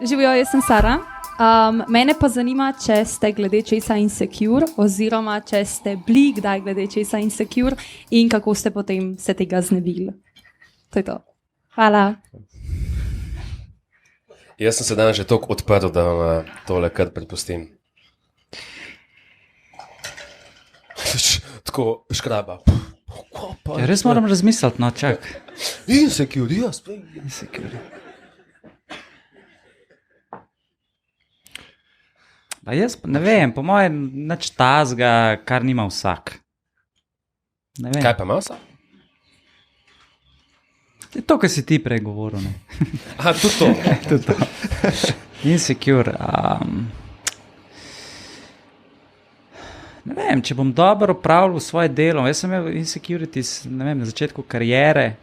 Živijo, jaz sem Sara. Mene pa zanima, če ste glede česa insecure, oziroma če ste bili kdaj glede česa insecure in kako ste potem se tega znebili. To je to. Hvala. Jaz sem se danes že toliko odprl, da vam tole kar predpustim. Tako škraba. Ja, res moram razmisliti, no, čak. Insecure, jaz. Insecure. Pa jaz ne vem, po mojem nič tazga, kar nima vsak. Ne vem. Kaj pa ima vsak? To, kar si ti prej govoril, ne. Aha, tudi to. Tudi to. Insecure. Ne vem, če bom dobro opravljal svoje delo. Jaz sem imel insecurities, ne vem, na začetku kariere,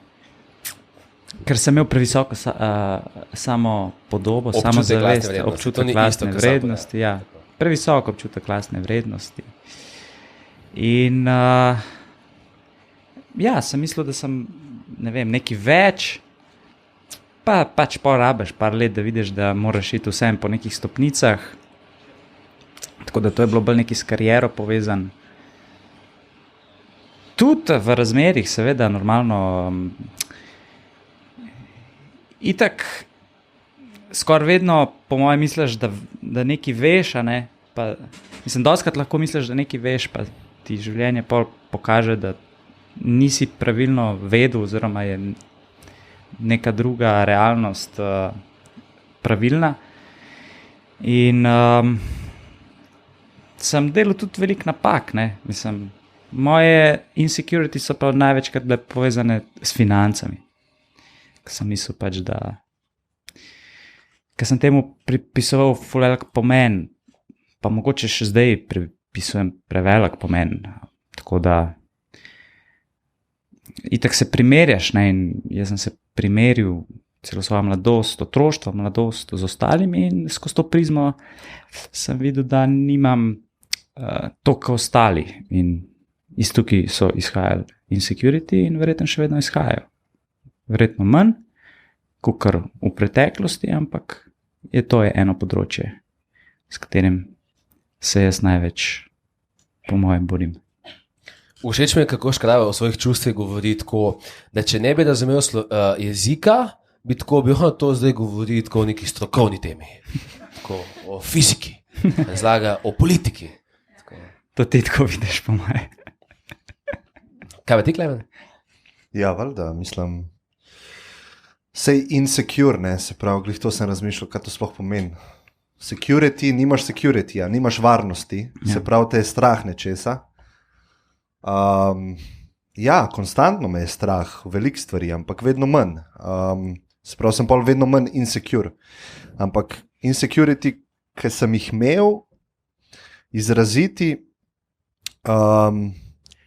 ker sem imel previsoko samo podobo, samo zavest, občutek lastne vrednosti. Ja, previsoko občutek lastne vrednosti. In ja, sem mislil, da sem, ne vem, nekaj več, pa pač porabiš par let, da vidiš, da moraš iti vsem po nekih stopnicah. Tako da to je bilo bolj nekaj s kariero povezan. Tudi v razmerih, seveda, normalno, itak skoraj vedno po mojem misliš, da nekaj veš, a ne, pa mislim, dostikrat lahko misliš, da nekaj veš, pa ti življenje pol pokaže, da nisi pravilno vedel, oziroma je neka druga realnost pravilna. In sem delal tudi veliko napak, ne, mislim, moje insecurity so pa največkrat bile povezane s financami. Sem mislil pač, da ker sem temu pripisoval velik pomen, pa mogoče še zdaj pripisujem prevelik pomen, tako da itak se primerjaš, ne, in jaz sem se primeril celo svojo mladost, otroštvo, mladost z ostalimi in skozi to prizmo sem videl, da nimam toliko ostali in iz tukaj so izhajali insecurity in verjetno še vedno izhajajo. Verjetno manj, kakor v preteklosti, ampak to je eno področje, s katerim se jaz največ, po mojem, borim. Všeč mi je, kako škraba o svojih čustvih govori tako, da če ne bi razumel jezika, bi tako bil to zdaj govori tako o neki strokovni temi, tako o fiziki, razlaga o politiki. Tako. To ti tako vidiš, po mojem. Kaj pa ti, Klemen? Ja, valjda, mislim, sej insecure, ne, se pravi, glih to sem razmišljal, kaj to sploh pomeni. Security, nimaš security, nimaš varnosti, se pravi, te je strah nečesa. Ja, konstantno me je strah, veliko stvari, ampak vedno manj. Se pravi, sem pol vedno manj insecure. Ampak insecurity, ki sem jih imel, izraziti,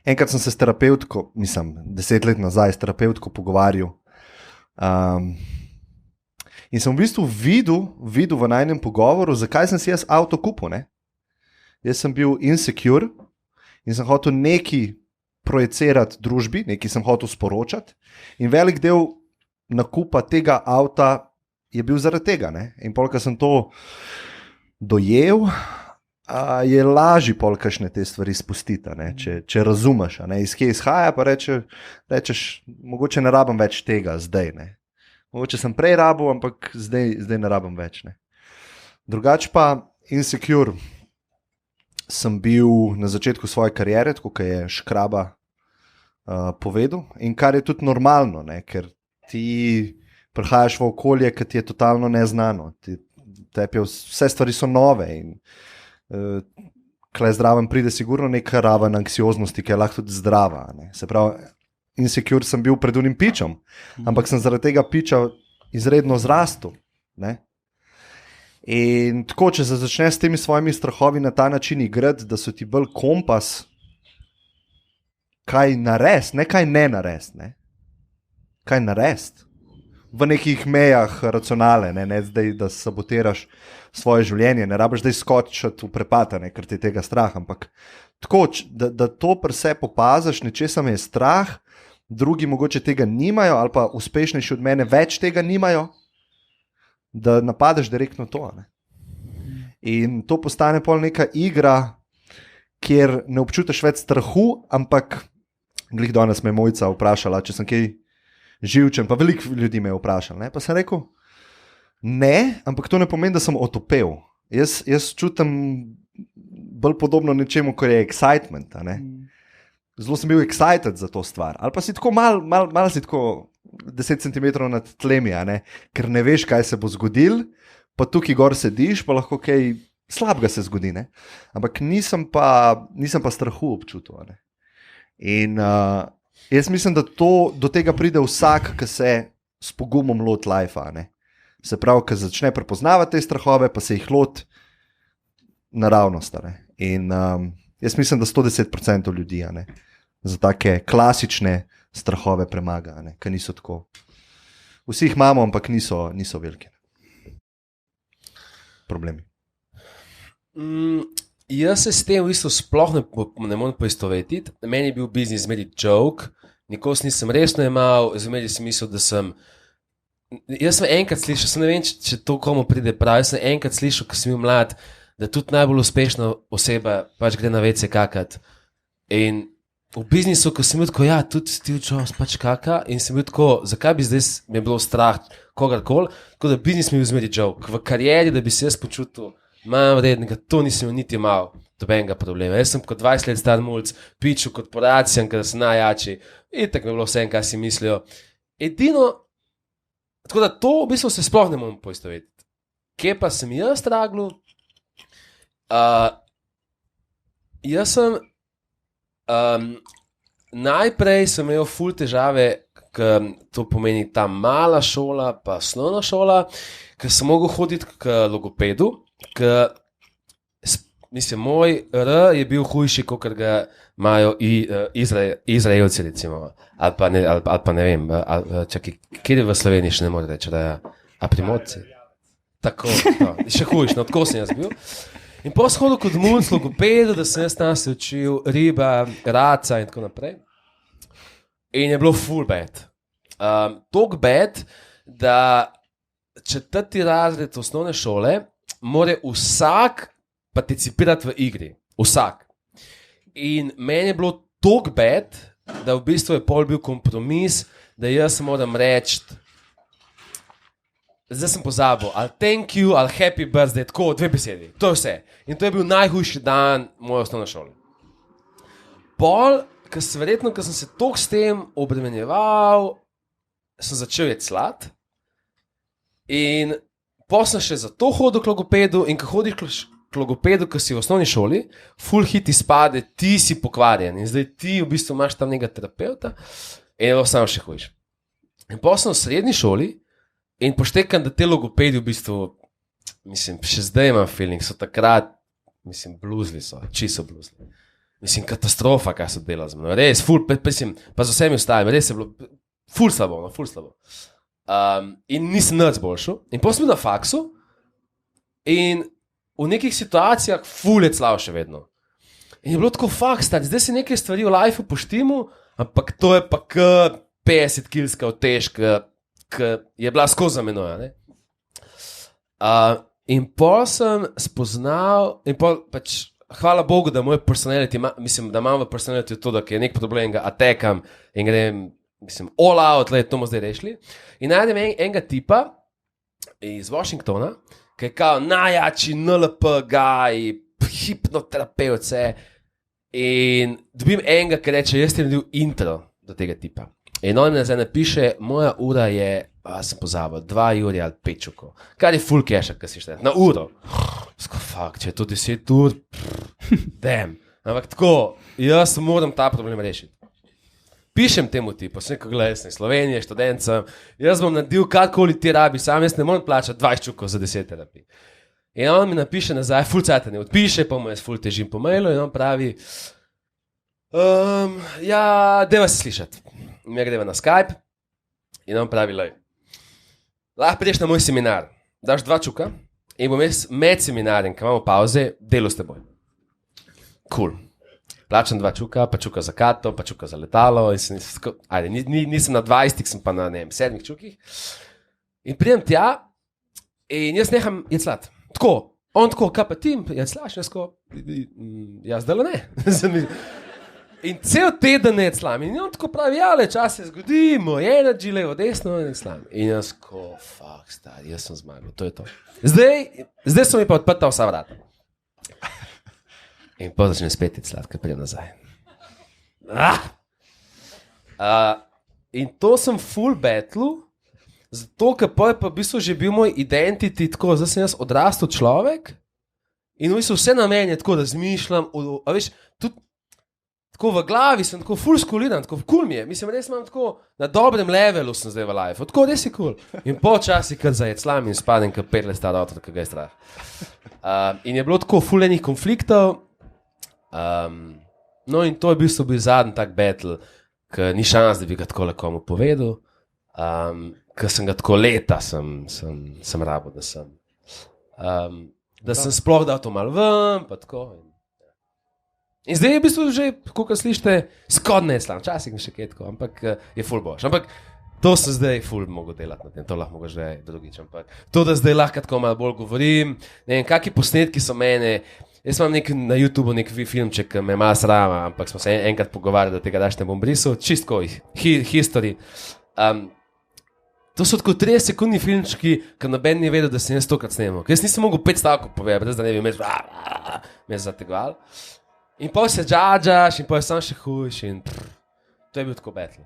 enkrat sem se s terapevtko, mislim, 10 let nazaj s terapevtko pogovarjal, in sem v bistvu videl v najnem pogovoru, zakaj sem si jaz avto kupil, ne? Jaz sem bil insecure in sem hotel nekaj projecirati družbi, nekaj sem hotel sporočati in velik del nakupa tega avta je bil zaradi tega, ne? In pol, ko sem to dojel, je lažje pol kakšne te stvari spustiti, ne? Če razumeš, ne? Iz kje izhaja, pa rečeš, mogoče ne rabim več tega zdaj, ne? Mogoče sem prej rabil, ampak zdaj ne rabim več, ne? Drugače pa insecure sem bil na začetku svoje kariere, tako kot je Škraba povedal, in kar je tudi normalno, ne? Ker ti prihajaš v okolje, ki ti je totalno neznano, vse stvari so nove in kle zdraven pride sigurno neka raven anksioznosti, ki je lahko tudi zdrava, ne? Se pravi, insecure sem bil pred unim pičem, ampak sem zaradi tega piča izredno zrastel, ne? In tako, če se začneš s temi svojimi strahovi na ta način igrati, da so ti bolj kompas, kaj narediti, ne kaj ne narediti, ne? Kaj narediti? V nekih mejah racionale, ne zdaj, da sabotiraš svoje življenje, ne rabiš zdaj skočiti v prepad, ne, ker ti tega strah, ampak tako, da to pri sebi opaziš, nečesa me je strah, drugi mogoče tega nimajo, ali pa uspešnejši od mene več tega nimajo, da napadeš direktno to. Ne? In to postane pol neka igra, kjer ne občutiš več strahu, ampak glih danes me je Mojca vprašala, če sem kaj živčen, pa veliko ljudi me je vprašalo. Ne? Pa sem rekel, ne, ampak to ne pomeni, da sem otopel. Jaz čutim bolj podobno nečemu, kot je excitement. Ne? Zelo sem bil excited za to stvar. Ali pa si tako malo si tako 10 cm nad tlemi, ker ne veš, kaj se bo zgodil, pa tukaj gor sediš, pa lahko kaj slabega se zgodi. Ne? Ampak nisem pa strahu občutil. Ne? In jaz mislim, da do tega pride vsak, ki se s pogumom loti life. Se pravi, ki začne prepoznavati te strahove, pa se jih loti naravnost. In jaz mislim, da 110% ljudi za take klasične strahove premaga, ki niso tako. Vsi jih imamo, ampak niso veliki problemi. Jaz se s tem v bistvu sploh ne morem poistovetiti. Meni je bil biznis zmeri joke, nikoli nisem resno imel, zmeri sem mislil, da sem. Jaz sem enkrat slišal, ne vem, če to komu pride prav, jaz sem enkrat slišal, ko sem bil mlad, da tudi najbolj uspešna oseba pač gre na WC kakat. In v biznisu, ko sem bil tako, ja, tudi Steve Jobs pač kaka, in sem bil tako, zakaj bi zdaj mi je bilo strah kogarkoli, tako da biznis mi je bil zmeri joke. V karieri, da bi se jaz počutil manj vrednega, to nisem niti imel dobenega problema. Jaz sem kot 20 let star mulc, pičil korporacijam, ker sem najjači, in tako mi je bilo vse, kaj si mislijo. Edino, tako da to v bistvu se sploh ne morem poistovetiti. Kje pa sem jaz straglu? Jaz sem najprej sem imel ful težave, ker to pomeni ta mala šola, pa osnovna šola, ker sem mogel hoditi k logopedu, ker mislim, moj R je bil hujši, kot ga imajo Izraelci, recimo, ali pa ne vem, čakaj, kjer je v Sloveniji še ne more reči, da je, a Primorci? Tako, še hujši, no, tako sem jaz bil. In potem sem hodil kot mulc logopedu, da sem jaz tam se učil riba, raca in tako naprej. In je bilo full bad. Tok bad, da 4. razred osnovne šole mora vsak participirati v igri. Vsak. In meni je bilo tok bad, da v bistvu je pol bil kompromis, da jaz moram reči, zdaj sem pozabil, ali thank you, ali happy birthday, tako 2 besedi. To je vse. In to je bil najhujši dan moje osnovne šole. Pol, verjetno, ker sem se toliko s tem obremenjeval, sem začel jeti slad. In potem sem še za to hodil k logopedu in ko hodiš k logopedu, ko si v osnovni šoli, full hit izpade, ti si pokvarjen in zdaj ti v bistvu imaš tam nekega terapeuta in je samo še hujš. In potem sem v srednji šoli in poštekam, da te logopedi v bistvu, mislim, še zdaj imam feeling, so takrat, mislim, bluzli so, čisto bluzli. Mislim, katastrofa, kaj so delali z mano. Res, full, mislim, pa z vsemi ostalimi, res je bilo, full slabo, no, full slabo. In nisem nič boljšel. In potem sem bil na faksu in v nekih situacijah full je clav še vedno. In je bilo tako faks, zdaj si nekaj stvari v lifeu poštimo, ampak to je pa k 50 kilska težka, ki je bila skozi za menoj. In potem sem spoznal, in potem pač, hvala Bogu, da moj personality, mislim, da imam v personality to, da je nek problem, ga atekam in grem, mislim, all out, le, to bomo zdaj rešili. In najdem enega tipa iz Washingtona, ki je kao najjači NLP guy, hipnoterapeut, vse. In dobim enega, ki reče, jaz ti naredil intro do tega tipa. In on zdaj napiše, moja ura je, sem pozabil, 2 uri ali 5 čukov. Kar je full cash, kaj si šteti, na uro. Sko, fuck, če je to 10 ur, damn. Ampak tako, jaz moram ta problem rešiti. Pišem temu tipu, sem nekaj gledal, Slovenije, študencem, jaz bom naredil karkoli ti rabi, sam jaz ne morem plačati 20 čukov za 10 terapij. In on mi napiše nazaj, full cajta ne odpiše, pa mu jaz full težim po mailu in on pravi, ja, deva se slišati. Mi greva na Skype in on pravi, lej, lahko prideš na moj seminar, daš 2 čuka in bom jaz med seminarjem, ko imamo pauze, delal s teboj. Cool. Plačam 2 čuka, pa čuka za kato, pa čuka za letalo in nisem na 20, sem pa na, ne vem, 7 čukih. In pridem tja In jaz neham jeclat. Tako, on tako, kaj pa tim, jeclaš, jaz zdaj ne. In cel teden ne jeclam. In on tako pravi, le čas se zgodi, moj energy, levo, desno, ne jeclam. In jaz ko, fuck, stari, jaz sem zmagal, to je to. Zdaj so mi pa odprta vsa vrata. In pa začne spet jeclat, ker prijem nazaj. In to sem full battle, zato, ker pa je pa v bistvu že bil moj identity tako, zdaj sem jaz odrastel človek in v bistvu vse na meni je tako, da zmišljam, a veš, tudi tako v glavi sem tako full skuliran, tako cool mi je, mislim, res imam tako, na dobrem levelu sem zdaj v life, tako res je cool. In počasi, kad zajeclam in spadem, kad perle star otrok, kad ga je strah. In je bilo tako full enih konfliktov, no in to je v bistvu bil zadnji tak battle, ker ni šans, da bi ga tako komu povedal, ker sem ga tako leta sem rabo, da sem sploh dal to malo ven, pa tako. In zdaj je v bistvu že, kako slišite, skodne jeclam, včasih še kaj tako, ampak je ful boš. Ampak to sem zdaj ful mogel delati na tem, to lahko že drugič, ampak to, da zdaj lahko tako malo bolj govorim, ne vem, kakšni posnetki so mene, jaz imam na YouTubeu nek filmček, ki me malo srama, ampak smo se enkrat pogovarjali, da tega daš ne bom brisal, čistko history. To so tako 30-sekundni filmčki, ker noben ni vedel, da sem jaz tokrat snemal. Ker jaz nisem mogel 5 stavkov povedati, brez da ne bi me zategoval. In pa se džadžaš in pa je sam še hujš in to je bil tako battle.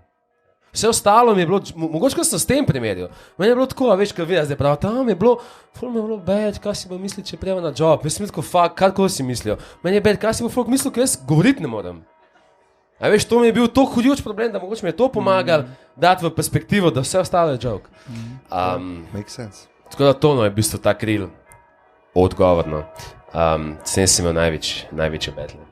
Vse ostalo mi je bilo, mogoče sem s tem primerjal, meni je bilo tako, a veš, kaj vidiš, zdaj prav, tam je bilo, ful mi je bilo bad, kaj si bo mislil, če prejema na job, jaz sem bil tako, fuck, kako si mislil, meni je bad, kaj si bo folk mislil, ker jaz govoriti ne morem. A veš, to mi je bil to hudič problem, da mogoče mi je to pomagal dati v perspektivo, da vse ostalo je joke. Makes sense. Tako da to je v bistvu ta kril odgovorno. S tem sem imel največje battle.